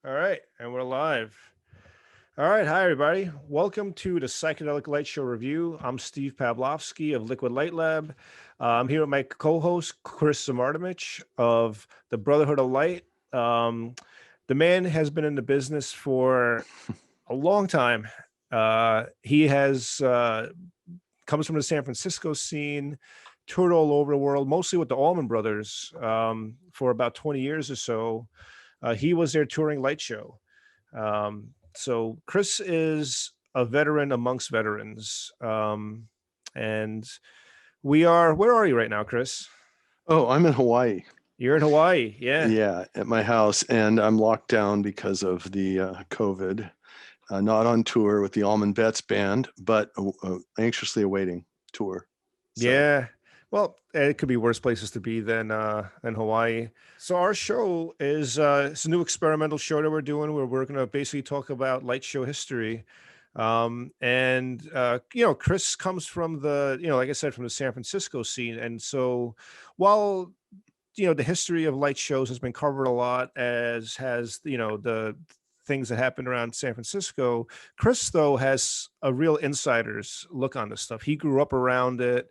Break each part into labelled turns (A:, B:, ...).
A: All right, and we're live. All right, hi everybody. Welcome to the Psychedelic Light Show review. I'm Steve Pavlovsky of Liquid Light Lab. I'm here with my co-host Chris Zamartimich of the Brotherhood of Light. Um, the man has been in the business for a long time. He has comes from the San Francisco scene, toured all over the world, mostly with the Allman Brothers for about 20 years or so. He was their touring light show. So Chris is a veteran amongst veterans. And where are you right now, Chris?
B: Oh, I'm in Hawaii.
A: You're in Hawaii. Yeah.
B: Yeah, at my house, and I'm locked down because of the COVID. Not on tour with the Allman Betts band, but anxiously awaiting tour. So,
A: Yeah. Well, it could be worse places to be than Hawaii. So our show is it's a new experimental show that we're doing where we're going to basically talk about light show history. Chris comes from like I said, from the San Francisco scene. And so while the history of light shows has been covered a lot, as has the things that happened around San Francisco. Chris, though, has a real insider's look on this stuff. He grew up around it.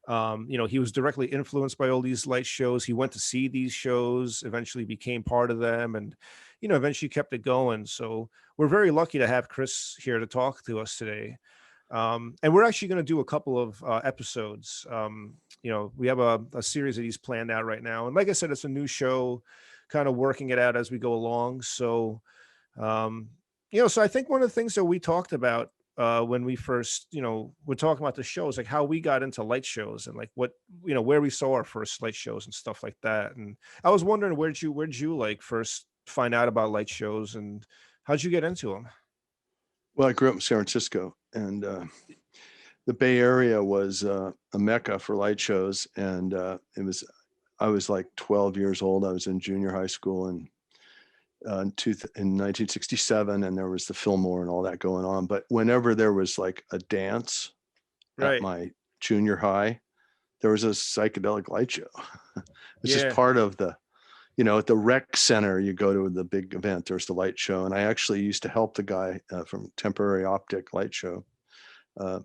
A: He was directly influenced by all these light shows. He went to see these shows, eventually became part of them, and eventually kept it going. So we're very lucky to have Chris here to talk to us today. And we're actually going to do a couple of episodes. We have a series that he's planned out right now. And like I said, it's a new show, kind of working it out as we go along. So I think one of the things that we talked about when we first, we're talking about the shows, like how we got into light shows and like what, where we saw our first light shows and stuff like that. And I was wondering, where'd you like first find out about light shows and how'd you get into them?
B: well, I grew up in San Francisco, and the Bay Area was a mecca for light shows. And I was like 12 years old. I was in junior high school, and in 1967, and there was the Fillmore and all that going on. But whenever there was like a dance at
A: Right.
B: my junior high, there was a psychedelic light show. It's just
A: Yeah.
B: part of at the rec center, you go to the big event, there's the light show. And I actually used to help the guy from Temporary Optic Light Show. Uh,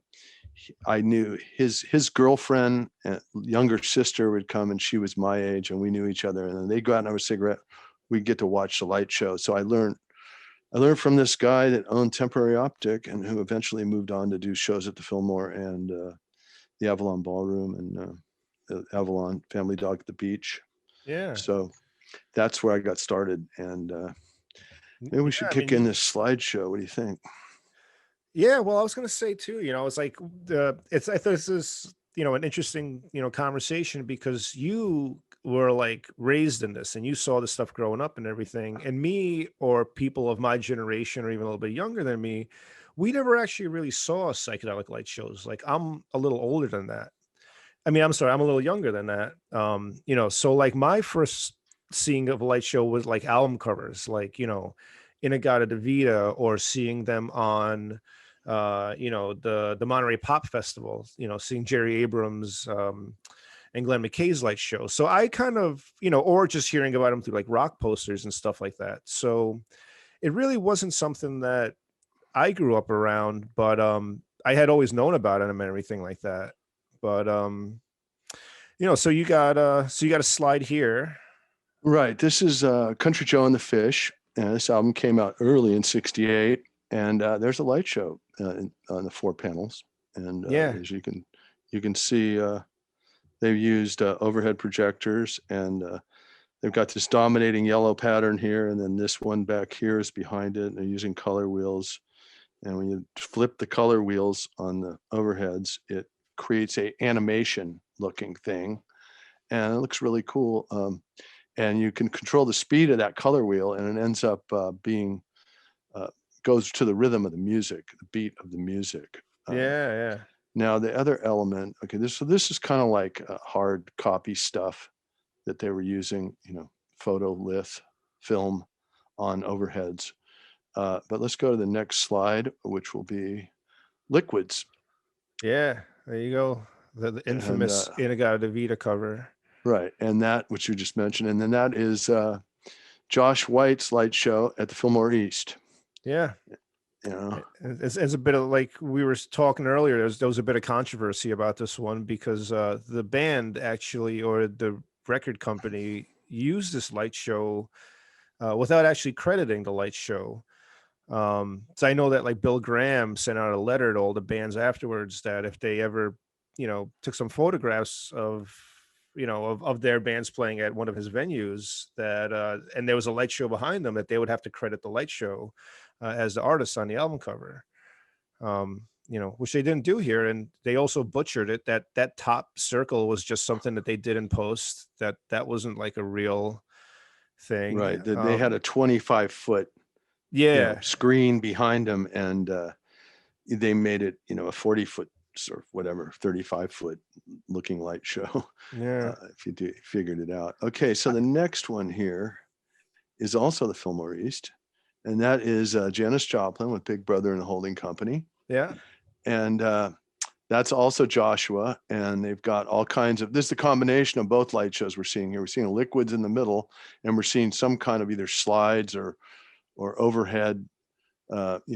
B: I knew his girlfriend, younger sister would come, and she was my age, and we knew each other. And then they'd go out and have a cigarette. We'd get to watch the light show. So I learned from this guy that owned Temporary Optic, and who eventually moved on to do shows at the Fillmore and the Avalon Ballroom, and the Avalon Family Dog at the Beach.
A: Yeah.
B: So that's where I got started. And maybe we
A: Yeah.
B: should
A: I
B: kick
A: mean,
B: in this slideshow. What do you think?
A: yeah. Well, I was going to say too, it's like I thought this is, an interesting, conversation because you were like raised in this and you saw this stuff growing up and everything. And me or people of my generation or even a little bit younger than me, we never actually really saw psychedelic light shows. Like I'm a little older than that. I mean, I'm sorry, I'm a little younger than that. So like my first seeing of a light show was like album covers, like, Inagata Devita, or seeing them on the Monterey Pop Festival, seeing Jerry Abrams and Glenn McKay's light show. So I kind of, or just hearing about them through like rock posters and stuff like that. So it really wasn't something that I grew up around, but I had always known about it and everything like that. But so you got a slide here.
B: Right. This is Country Joe and the Fish. This album came out early in '68, and there's a light show on the four panels. And
A: Yeah.
B: as you can see, they've used overhead projectors, and they've got this dominating yellow pattern here, and then this one back here is behind it. And they're using color wheels, and when you flip the color wheels on the overheads, it creates a animation looking thing, and it looks really cool. And you can control the speed of that color wheel, and it ends up being uh, goes to the rhythm of the music, the beat of the music.
A: Yeah, yeah.
B: Now the other element, okay, this is kind of like hard copy stuff that they were using, photolith film on overheads. But let's go to the next slide, which will be liquids.
A: Yeah. There you go. The
B: And
A: infamous Inagata Devita cover.
B: right, and that which you just mentioned, and then that is Josh White's light show at the Fillmore East.
A: Yeah.
B: You know,
A: As a bit of, like we were talking earlier, there was a bit of controversy about this one because the band actually, or the record company, used this light show without actually crediting the light show. So I know that like Bill Graham sent out a letter to all the bands afterwards that if they ever, took some photographs of, of their bands playing at one of his venues, that and there was a light show behind them, that they would have to credit the light show as the artist on the album cover. Which they didn't do here, and they also butchered it. That top circle was just something that they did in post. That wasn't like a real thing.
B: right? They had a 25-foot,
A: Yeah,
B: screen behind them, and they made it, a 40-foot or whatever, 35-foot looking light show.
A: yeah,
B: If you figured it out. Okay, so the next one here is also the Fillmore East, and that is Janis Joplin with Big Brother and the Holding Company.
A: yeah.
B: And that's also Joshua, and they've got all kinds of, this is the combination of both light shows we're seeing here. We're seeing liquids in the middle, and we're seeing some kind of either slides or overhead,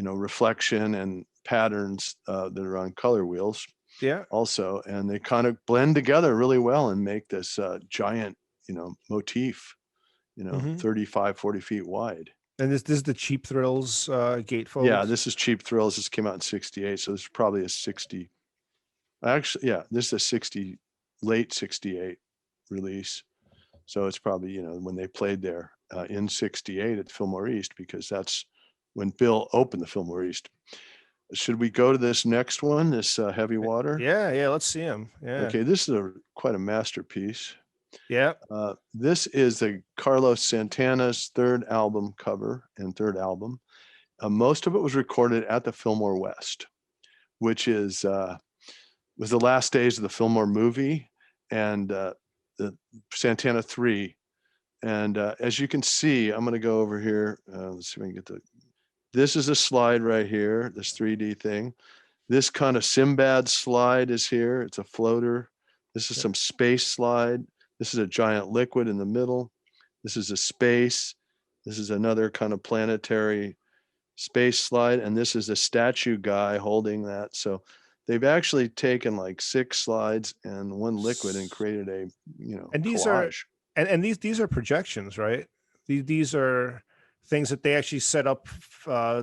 B: reflection and patterns that are on color wheels
A: Yeah.
B: also, and they kind of blend together really well and make this giant, motif,
A: Hmm.
B: 35, 40 feet wide.
A: And this is the Cheap Thrills
B: Yeah,
A: gatefold.
B: this is Cheap Thrills. This came out in 68, so this is probably a 60. Actually, yeah, this is a 60, late 68 release. So it's probably, when they played there in 68 at Fillmore East, because that's when Bill opened the Fillmore East. Should we go to this next one, this Heavy Water?
A: Yeah, let's see him. Yeah,
B: Okay, this is quite a masterpiece.
A: yeah.
B: This is a Carlos Santana's third album cover and third album. Most of it was recorded at the Fillmore West, which was the last days of the Fillmore movie and the Santana 3. And as you can see, I'm going to go over here. Let's see if I can get this is a slide right here, this 3D thing. This kind of Sinbad slide is here. It's a floater. This is some space slide. This is a giant liquid in the middle. This is a space. This is another kind of planetary space slide. And this is a statue guy holding that. So they've actually taken like 6 slides and one liquid and created a,
A: And these are
B: collage.
A: and these are projections, right? These are things that they actually set up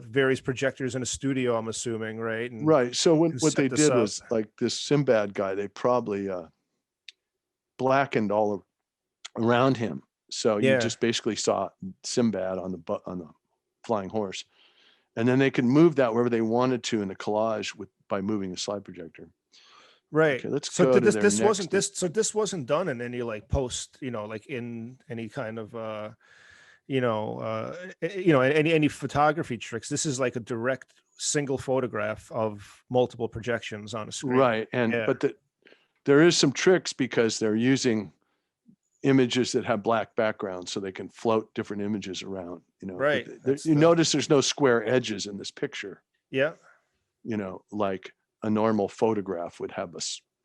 A: various projectors in a studio, I'm assuming, right?
B: Right. So
A: And
B: what they
A: set this
B: did
A: up.
B: was, like, this Sinbad guy, they probably blackened all around him. So you
A: Yeah,
B: just basically saw Sinbad on the flying horse. And then they could move that wherever they wanted to in the collage by moving the slide projector.
A: right.
B: Okay, let's
A: So
B: go to
A: this
B: their
A: this wasn't
B: next.
A: this so this wasn't done in any like post, like in any kind of any photography tricks. This is like a direct single photograph of multiple projections on a screen.
B: Right. And
A: Yeah,
B: there is some tricks because they're using images that have black backgrounds so they can float different images around,
A: right.
B: you notice there's no square edges in this picture,
A: Yeah,
B: like a normal photograph would have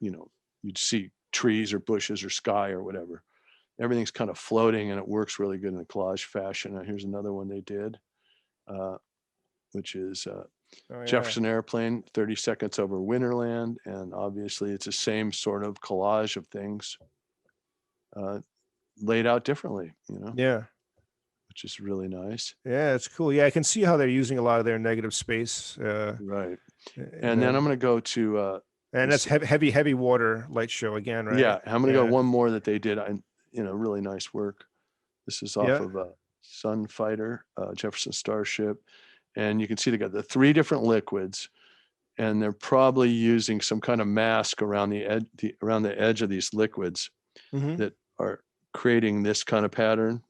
B: you'd see trees or bushes or sky or whatever. Everything's kind of floating, and it works really good in a collage fashion. Now, here's another one they did, which is
A: oh yeah.
B: Jefferson Airplane, 30 Seconds Over Winterland. And obviously it's the same sort of collage of things laid out differently,
A: Yeah.
B: which is really nice.
A: Yeah, it's cool. Yeah, I can see how they're using a lot of their negative space.
B: Right.
A: And
B: And then I'm
A: then
B: going to go to,
A: that's heavy water light show again, right?
B: yeah, I'm going to go
A: Yeah.
B: one more that they did. Really nice work. This is off
A: Yeah.
B: of Sunfighter, Jefferson Starship. And you can see they got the 3 different liquids, and they're probably using some kind of mask around the edge of these liquids
A: Hmm.
B: that are creating this kind of pattern.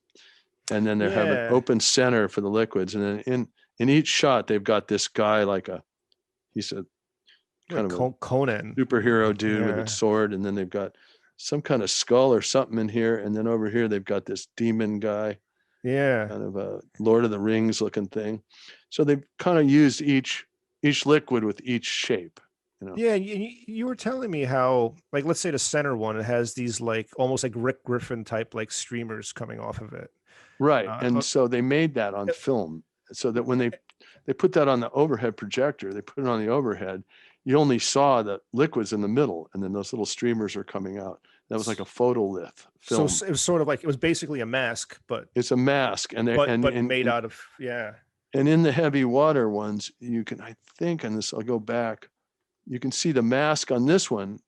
B: And then they have an
A: Yeah.
B: open center for the liquids. And then in each shot, they've got this guy he's a
A: Like
B: kind of a
A: Conan.
B: superhero dude with a
A: Yeah.
B: sword. And then they've got some kind of skull or something in here. And then over here, they've got this demon guy,
A: Yeah.
B: kind of a Lord of the Rings looking thing. So they've kind of used each liquid with each shape.
A: Yeah, you were telling me how, like, let's say the center one, it has these like almost like Rick Griffin type like streamers coming off of it.
B: Right. And
A: Oh,
B: so they made that on film so that when they put that on the overhead projector, they put it on the overhead, you only saw the liquids in the middle, and then those little streamers are coming out. That was like a photolith
A: so
B: film.
A: it was sort of like, it was basically a mask,
B: It's a mask, and they
A: but made out of, yeah.
B: and in the heavy water ones, you can, I think, on this, I'll go back, you can see the mask on this one.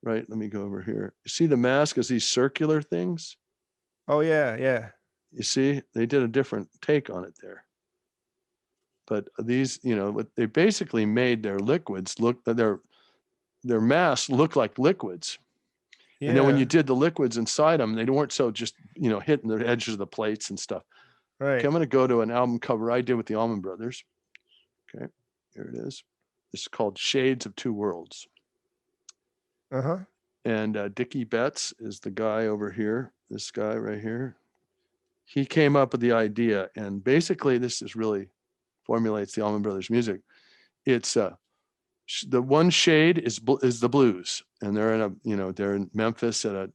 B: Right, let me go over here. You see the mask as these circular things?
A: Oh yeah, yeah.
B: You see, they did a different take on it there. But these, what they basically made their liquids look, their masks look like liquids. And then when you
A: Yeah,
B: did the liquids inside them, they weren't so just, hitting the edges of the plates and stuff. Okay,
A: right.
B: I'm going to go to an album cover I did with the Allman Brothers. Okay, here it is. This is called Shades of Two Worlds.
A: Uh-huh.
B: And Dickie Betts is the guy over here, this guy right here. He came up with the idea, and basically this is really formulates the Allman Brothers music. It's the one shade is the blues, and they're in they're in Memphis at a,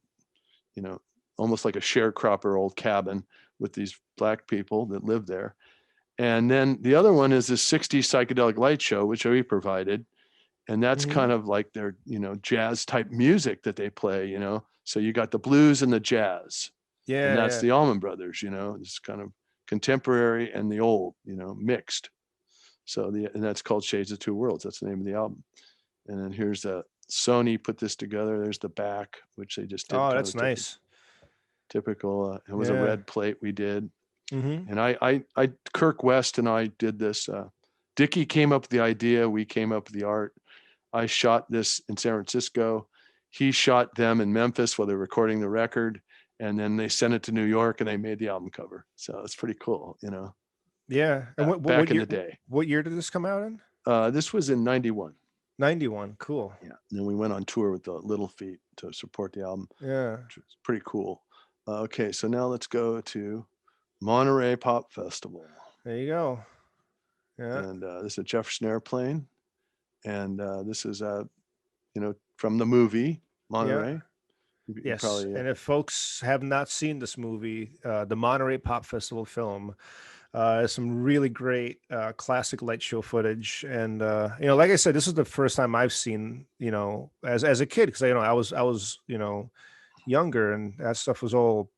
B: almost like a sharecropper old cabin with these black people that live there. And then the other one is this 60s psychedelic light show, which we provided. And that's
A: Hmm.
B: kind of like their, jazz type music that they play, So you got the blues and the jazz. And
A: Yeah,
B: that's
A: yeah.
B: the Allman Brothers, this kind of contemporary and the old, mixed. So and that's called Shades of Two Worlds. That's the name of the album. And then here's Sony put this together. There's the back, which they just did
A: Oh,
B: kind
A: that's
B: of a
A: nice.
B: typical. It was a
A: Yeah.
B: red plate we did.
A: Hmm.
B: And Kirk West and I did this. Dickie came up with the idea. We came up with the art. I shot this in San Francisco. He shot them in Memphis while they were recording the record. And then they sent it to New York and they made the album cover. So it's pretty cool,
A: Yeah. And
B: back in the day.
A: what year did this come out in?
B: This was in 91.
A: 91. Cool.
B: Yeah. And then we went on tour with the Little Feat to support the album,
A: Yeah.
B: which was pretty cool. Okay. So now let's go to Monterey Pop Festival.
A: There you go. Yeah.
B: And this is a Jefferson airplane. And this is, from the movie
A: Yeah.
B: Monterey. You
A: Yes.
B: probably,
A: And if folks have not seen this movie, the Monterey Pop Festival film, has some really great classic light show footage. And like I said, this is the first time I've seen, as a kid, because I was younger, and that stuff was all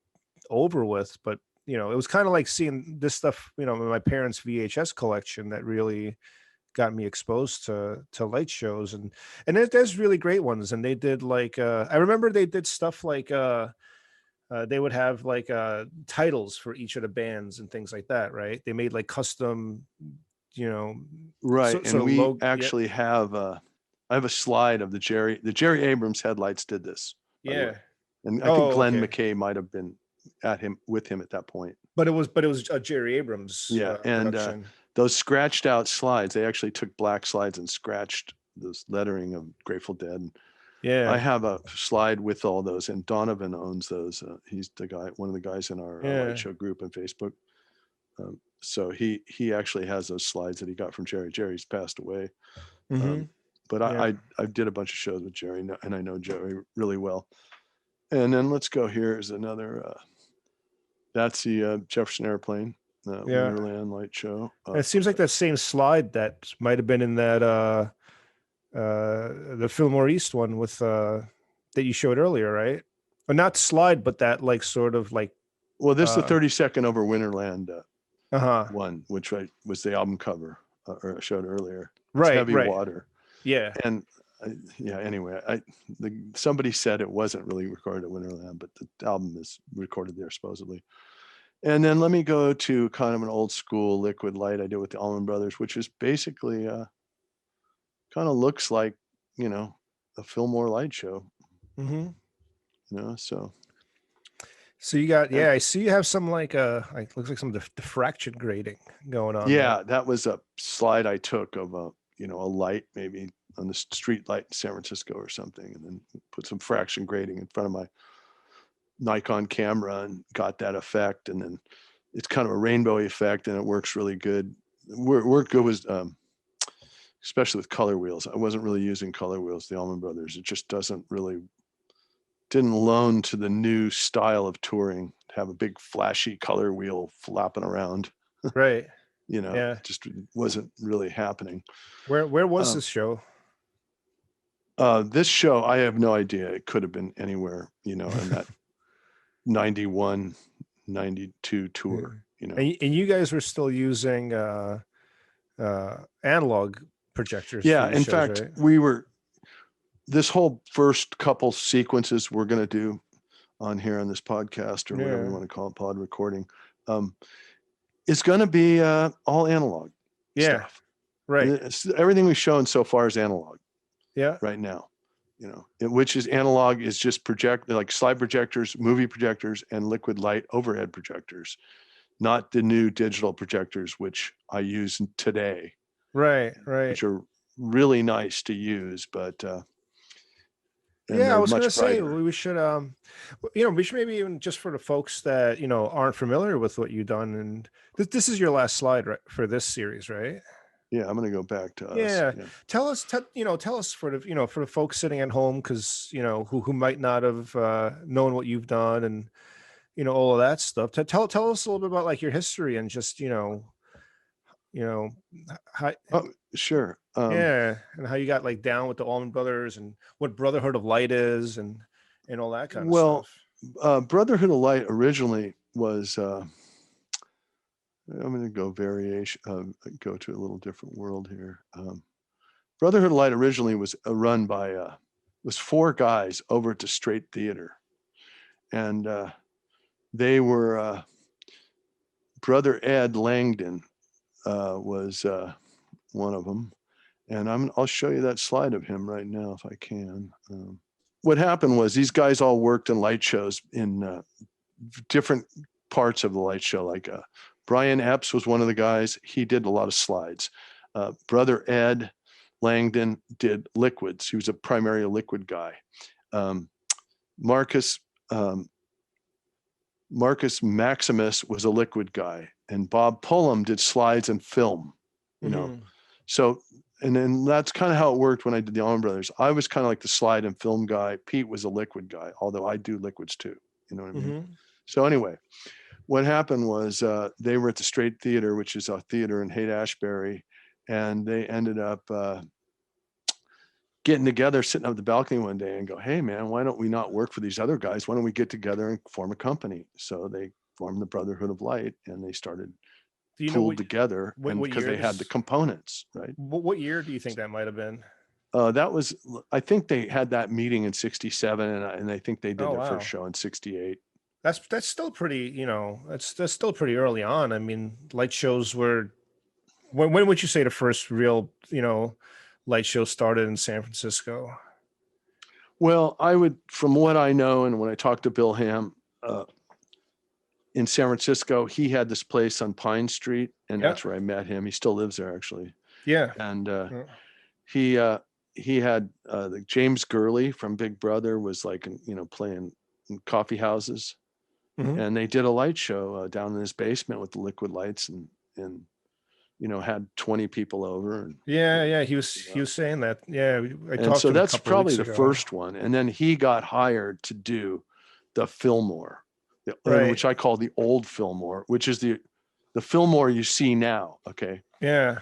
A: over with. But it was kind of like seeing this stuff, in my parents' VHS collection that really got me exposed to light shows. And there's really great ones. And they did like I remember they did stuff like they would have like titles for each of the bands and things like that, right? They made like custom, you know,
B: right.
A: sort
B: And
A: of
B: we
A: logo. Yeah,
B: actually have, I have a slide of the Jerry Abrams headlights did this, by the way.
A: yeah.
B: And I think
A: Oh,
B: Glenn
A: okay.
B: McKay might've been with him at that point.
A: But it was a Jerry Abrams
B: Yeah. And
A: production.
B: those scratched out slides, they actually took black slides and scratched this lettering of Grateful Dead. I
A: Yeah,
B: have a slide with all those, and Donovan owns those. He's the guy, one of the guys in our light
A: yeah.
B: show group on Facebook. So he actually has those slides that he got from Jerry. Jerry's passed away,
A: Hmm.
B: but
A: Yeah,
B: I did a bunch of shows with Jerry, and I know Jerry really well. And then let's go. Here is another. That's the Jefferson Airplane
A: yeah.
B: Winterland light show.
A: And it seems like that same slide that might have been in that the Fillmore East one with that you showed earlier, right? Or not slide, but that like sort of like
B: Well, this is the
A: uh
B: 30-second over Winterland
A: uh-huh.
B: one, which was the album cover or I showed earlier. It's
A: Right,
B: heavy
A: right.
B: water.
A: Yeah.
B: And yeah, anyway, somebody said it wasn't really recorded at Winterland, but the album is recorded there supposedly. And then let me go to kind of an old school liquid light I did with the Allman Brothers, which is basically kind of looks like, a Fillmore light show,
A: Hmm.
B: so.
A: So you got,
B: And
A: yeah, I see you have some like looks like some diffraction grading going on there.
B: yeah, that was a slide I took of a light maybe on the street light in San Francisco or something, and then put some fraction grading in front of my Nikon camera and got that effect. And then it's kind of a rainbow effect, and it works really good. Work good was, especially with color wheels. I wasn't really using color wheels, the Allman Brothers. It just didn't loan to the new style of touring. It have a big flashy color wheel flapping around.
A: Right.
B: You know,
A: Yeah.
B: just wasn't really happening.
A: Where was
B: Um,
A: this show?
B: this show, I have no idea. It could have been anywhere, you know, in that 91, 92
A: Yeah.
B: tour, you know.
A: And you guys were still using analog projectors for
B: Yeah,
A: these
B: in
A: shows,
B: fact,
A: right?
B: this whole first couple sequences we're going to do on here on this podcast, or whatever you
A: Yeah.
B: want to call it, pod recording, um, is going to be all analog
A: Yeah.
B: stuff.
A: Right.
B: Everything we've shown so far is analog
A: Yeah.
B: right now, you know, which is analog is just like slide projectors, movie projectors, and liquid light overhead projectors, not the new digital projectors, which I use today,
A: Right. Right.
B: which are really nice to use, but and
A: Yeah, I
B: they're
A: was gonna
B: much
A: say
B: brighter.
A: we should you know, we should maybe even just for the folks that, you know, aren't familiar with what you've done, and this is your last slide, right, for this series, right?
B: Yeah, I'm going to go back to us.
A: Yeah.
B: Yeah.
A: You know, tell us for the, you know, for the folks sitting at home, because, you know, who might not have known what you've done, and, you know, all of that stuff. Tell us a little bit about like your history, and just, you know, how,
B: Oh, sure.
A: yeah, and how you got like down with the Allman Brothers, and what Brotherhood of Light is, and all that kind of
B: Well,
A: stuff.
B: Brotherhood of Light originally was, I'm going to go to a little different world here. Brotherhood of Light originally was run by, was four guys over at the Straight Theater. And they were, Brother Ed Langdon was one of them. And I'll show you that slide of him right now if I can. What happened was these guys all worked in light shows in different parts of the light show. Like Brian Epps was one of the guys. He did a lot of slides. Brother Ed Langdon did liquids. He was a primary liquid guy. Marcus Maximus was a liquid guy, and Bob Pullum did slides and film. You know, so. And then that's kind of how it worked when I did the Allman Brothers. I was kind of like the slide and film guy. Pete was a liquid guy, although I do liquids too. You know what I mean? So anyway, what happened was they were at the Straight Theater, which is a theater in Haight-Ashbury, and they ended up getting together, sitting up the balcony one day and go, "Hey man, why don't we not work for these other guys? Why don't we get together and form a company?" So they formed the Brotherhood of Light, and they started
A: Do you know
B: pooled together, and
A: what
B: because
A: year
B: they had the
A: this?
B: components, right?
A: What year do you think that might have been?
B: That was, I think they had that meeting in '67, and I think they did
A: Oh
B: their first
A: wow,
B: show in '68.
A: that's still pretty. You know, that's still pretty early on. I mean, light shows were. When would you say the first real, you know, light show started in San Francisco?
B: Well, I would, from what I know, and when I talked to Bill Ham in San Francisco, he had this place on Pine Street, and
A: Yeah.
B: that's where I met him. He still lives there, actually.
A: Yeah.
B: And
A: Yeah.
B: he had the James Gurley from Big Brother was like, you know, playing in coffee houses,
A: Mhm.
B: and they did a light show down in his basement with the liquid lights, and you know, had 20 people over, and
A: Yeah, yeah,
B: you
A: he
B: know.
A: was saying that. Yeah, I
B: And
A: talked
B: so
A: to him a
B: that's
A: couple of
B: probably
A: weeks
B: the
A: ago.
B: first one. And then he got hired to do the Fillmore, and
A: Right.
B: which I call the old Fillmore, which is the Fillmore you see now. Okay.
A: Yeah.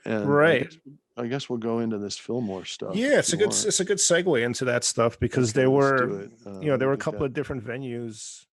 B: And
A: Right.
B: I guess we'll go into this Fillmore stuff
A: Yeah,
B: if you want.
A: it's a good segue into that stuff, because
B: Okay,
A: there
B: let's
A: were,
B: do it.
A: you know,
B: Let
A: there
B: me
A: were a
B: get
A: couple
B: that.
A: of different venues